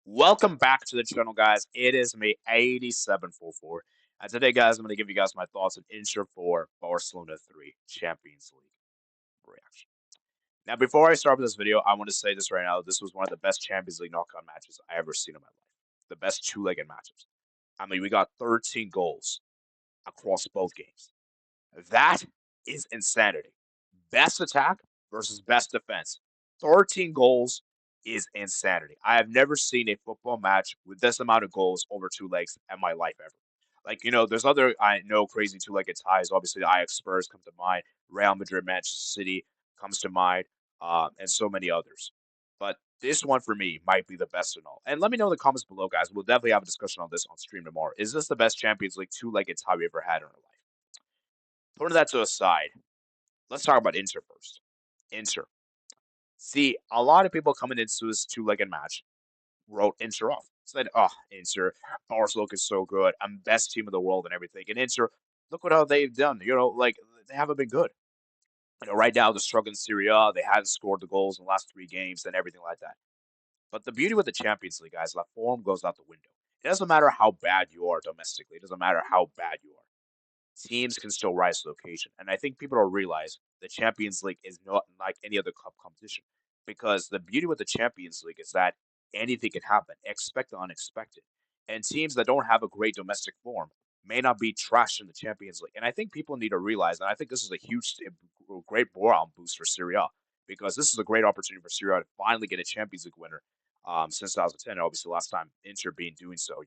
Welcome back to the channel, guys. It is me, 8744. And today, guys, I'm going to give you guys my thoughts on Inter 4 Barcelona 3 Champions League reaction. Now, before I start with this video, I want to say this right now. This was one of the best Champions League knockout matches I ever seen in my life. The best two-legged matches. I mean, we got 13 goals across both games. That is insanity. Best attack versus best defense. 13 goals is insanity. I have never seen a football match with this amount of goals over two legs in my life ever. Like, there's other, I know, crazy two-legged ties. Obviously, the Ajax Spurs come to mind. Real Madrid, Manchester City comes to mind, and so many others. But this one for me might be the best in all. And let me know in the comments below, guys. We'll definitely have a discussion on this on stream tomorrow. Is this the best Champions League two-legged tie we ever had in our life? Putting that to the side, let's talk about Inter first. Inter. See, a lot of people coming into this two-legged match wrote Inter off. Said, "Oh, Inter, Barcelona is so good. I'm best team in the world and everything." And Inter, look what how they've done. Like they haven't been good. Right now they're struggling in Serie A. They hadn't scored the goals in the last three games and everything like that. But the beauty with the Champions League, guys, that form goes out the window. It doesn't matter how bad you are domestically. It doesn't matter how bad you are. Teams can still rise to the occasion. And I think people don't realize the Champions League is not like any other cup competition because the beauty with the Champions League is that anything can happen. Expect the unexpected. And teams that don't have a great domestic form may not be trashed in the Champions League. And I think people need to realize that. I think this is a great morale boost for Serie A because this is a great opportunity for Serie A to finally get a Champions League winner since 2010. And obviously, last time Inter being doing so.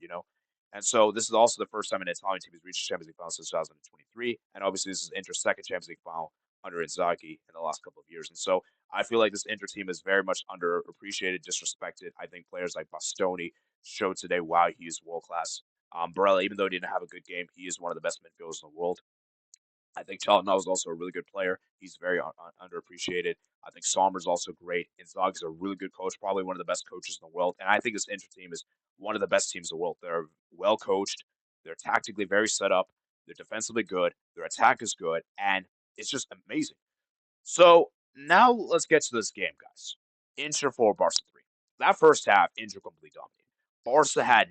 And so this is also the first time an Italian team has reached the Champions League final since 2023. And obviously, this is Inter's second Champions League final under Inzaghi in the last couple of years. And so I feel like this Inter team is very much underappreciated, disrespected. I think players like Bastoni showed today, wow, he is world class. Barella, even though he didn't have a good game, he is one of the best midfielders in the world. I think Çalhanoğlu is also a really good player. He's very underappreciated. I think Sommer's also great. Inzaghi's a really good coach, probably one of the best coaches in the world. And I think this Inter team is one of the best teams in the world. They're well coached. They're tactically very set up. They're defensively good. Their attack is good. And it's just amazing. So now let's get to this game, guys. Inter 4, Barca 3. That first half, Inter completely dominated. Barca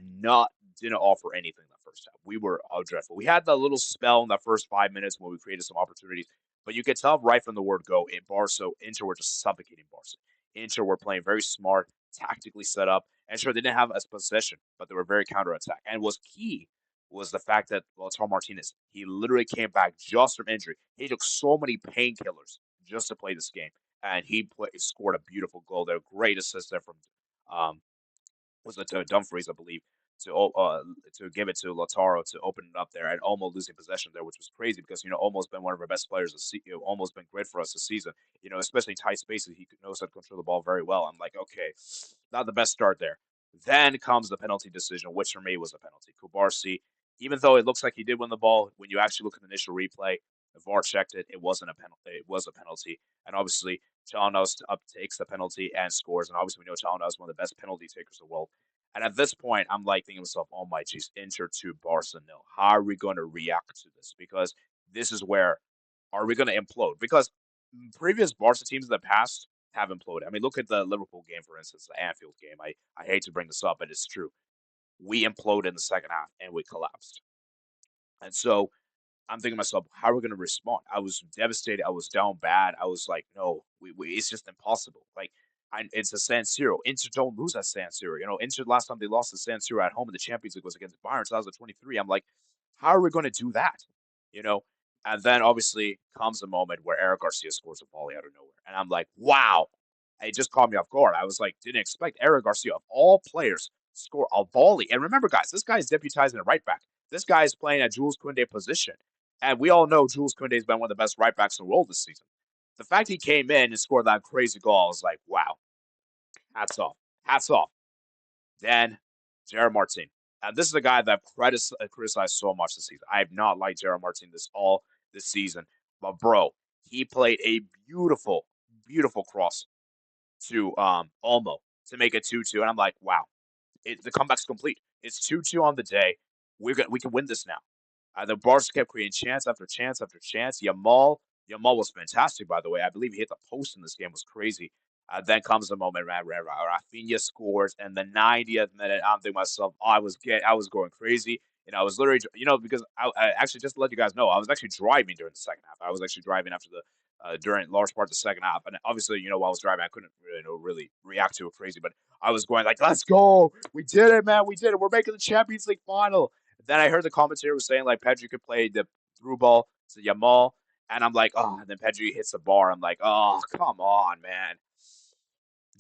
didn't offer anything in the first half. We were dreadful. We had that little spell in the first 5 minutes when we created some opportunities, but you could tell right from the word go in Barca, Inter were just suffocating Barca. Inter were playing very smart, tactically set up, and sure they didn't have as possession, but they were very counterattack. And what's key was the fact that Lautaro Martinez, he literally came back just from injury. He took so many painkillers just to play this game, and scored a beautiful goal there. Great assist there from um, was it Dumfries, I believe, to give it to Lautaro to open it up there and almost losing possession there, which was crazy because almost been one of our best players this almost been great for us this season. Especially tight spaces, he knows how to control the ball very well. I'm like, okay, not the best start there. Then comes the penalty decision, which for me was a penalty. Kubarsi, even though it looks like he did win the ball, when you actually look at the initial replay, the VAR checked it. It wasn't a penalty. It was a penalty, and obviously Çalhanoğlu takes the penalty and scores. And obviously, we know Çalhanoğlu is one of the best penalty takers in the world. And at this point, I'm like thinking to myself, oh my geez, Inter 2, Barca nil. How are we going to react to this? Because this is where are we going to implode? Because previous Barca teams in the past have imploded. I mean, look at the Liverpool game, for instance, the Anfield game. I hate to bring this up, but it's true. We imploded in the second half and we collapsed. And so I'm thinking to myself, how are we going to respond? I was devastated. I was down bad. I was like, no, it's just impossible. Like, it's a San Siro. Inter don't lose at San Siro. Inter last time they lost to San Siro at home in the Champions League was against Bayern 2023. I'm like, how are we going to do that? You know, and then obviously comes a moment where Eric Garcia scores a volley out of nowhere, and I'm like, wow! It just caught me off guard. I was like, didn't expect Eric Garcia of all players score a volley. And remember, guys, this guy is deputizing a right back. This guy is playing at Jules Koundé position. And we all know Jules Koundé has been one of the best right backs in the world this season. The fact he came in and scored that crazy goal, I was like, wow, hats off. Hats off. Then Gerard Martin. And this is a guy that I've criticized so much this season. I have not liked Gerard Martin this season. But, bro, he played a beautiful, beautiful cross to Olmo to make it 2-2. And I'm like, wow, the comeback's complete. It's 2-2 on the day. We can win this now. The Barca kept creating chance after chance after chance. Yamal was fantastic, by the way. I believe he hit the post in this game. It was crazy. Then comes the moment, man, where Rafinha scores, and the 90th minute, I'm thinking to myself, I was going crazy, and I was literally, because I actually just to let you guys know, I was actually driving during the second half. I was actually driving after the during large part of the second half, and obviously, while I was driving, I couldn't really react to it crazy, but I was going like, "Let's go, we did it, man, we did it, we're making the Champions League final." Then I heard the commentator was saying like Pedri could play the through ball to Yamal, and I'm like, "Oh," and then Pedri hits the bar. I'm like, "Oh, come on, man."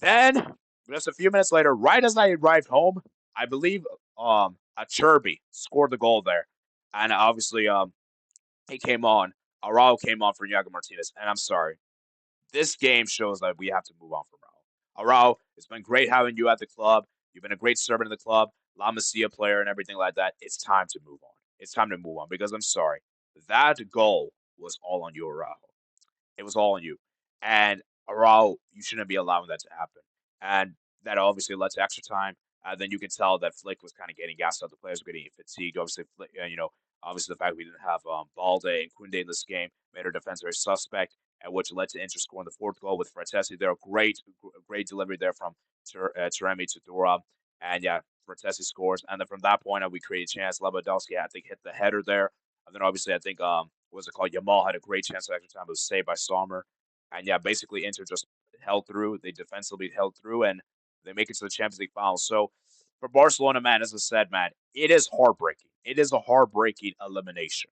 Then, just a few minutes later, right as I arrived home, I believe a Cherby scored the goal there. And obviously he came on. Araujo came on for Iago Martinez. And I'm sorry. This game shows that we have to move on from Araujo. Araujo, it's been great having you at the club. You've been a great servant in the club, La Masia player and everything like that. It's time to move on. It's time to move on because I'm sorry. That goal was all on you, Araujo. It was all on you. And Araujo, you shouldn't be allowing that to happen. And that obviously led to extra time. Then you can tell that Flick was kind of getting gassed out. The players were getting fatigued. Obviously, Flick, obviously the fact we didn't have Balde and Kunde in this game made our defense very suspect, and which led to Inter scoring the fourth goal with Frattesi. They're a great delivery there from Taremi to Dora. And yeah, Frattesi scores. And then from that point on, we created a chance. Lewandowski, I think, hit the header there. And then obviously, I think what was it called? Yamal had a great chance at extra time. It was saved by Sommer. And yeah, basically Inter just held through. They defensively held through, and they make it to the Champions League final. So for Barcelona, man, as I said, man, it is heartbreaking. It is a heartbreaking elimination.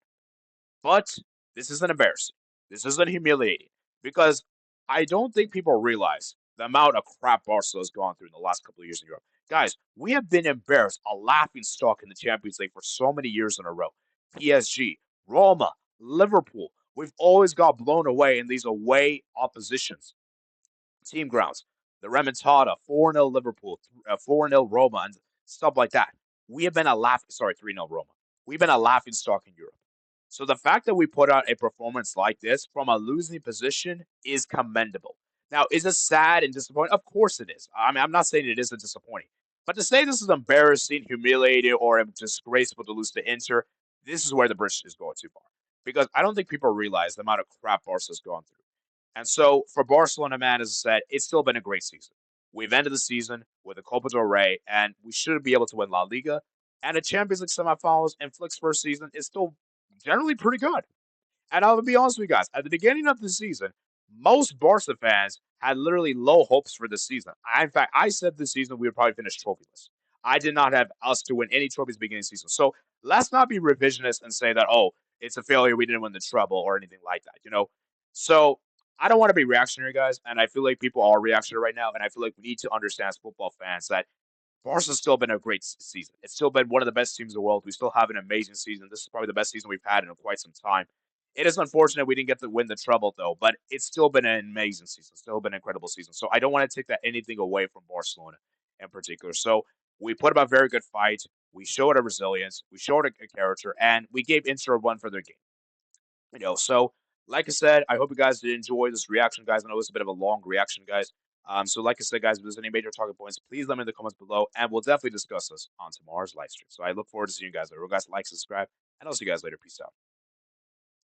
But this isn't embarrassing. This isn't humiliating because I don't think people realize the amount of crap Barcelona has gone through in the last couple of years in Europe. Guys, we have been embarrassed, a laughing stock in the Champions League for so many years in a row. PSG, Roma, Liverpool. We've always got blown away in these away oppositions. Team grounds. The Remontada, 4-0 Liverpool, 4-0 Roma, and stuff like that. We have been a laughing, sorry, 3-0 Roma. We've been a laughing stock in Europe. So the fact that we put out a performance like this from a losing position is commendable. Now, is it sad and disappointing? Of course it is. I mean, I'm not saying it isn't disappointing. But to say this is embarrassing, humiliating, or disgraceful to lose to Inter, this is where the British is going too far. Because I don't think people realize the amount of crap Barca's gone through. And so for Barcelona, man, as I said, it's still been a great season. We've ended the season with a Copa del Rey, and we should be able to win La Liga. And the Champions League semifinals in Flick's first season is still generally pretty good. And I'll be honest with you guys, at the beginning of the season, most Barca fans had literally low hopes for this season. In fact, I said this season we would probably finish trophyless. I did not have us to win any trophies beginning of the season. So let's not be revisionist and say that, oh, it's a failure, we didn't win the treble or anything like that. So I don't want to be reactionary, guys, and I feel like people are reactionary right now, and I feel like we need to understand as football fans that Barca's still been a great season. It's still been one of the best teams in the world. We still have an amazing season. This is probably the best season we've had in quite some time. It is unfortunate we didn't get to win the treble, though, but it's still been an amazing season. Still been an incredible season. So I don't want to take that anything away from Barcelona in particular. So we put up a very good fight. We showed a resilience. We showed a character, and we gave Inter a run for their game. So like I said, I hope you guys did enjoy this reaction, guys. I know it's a bit of a long reaction, guys. So like I said, guys, if there's any major talking points, please let me in the comments below, and we'll definitely discuss this on tomorrow's live stream. So I look forward to seeing you guys later. Guys, like, subscribe, and I'll see you guys later. Peace out.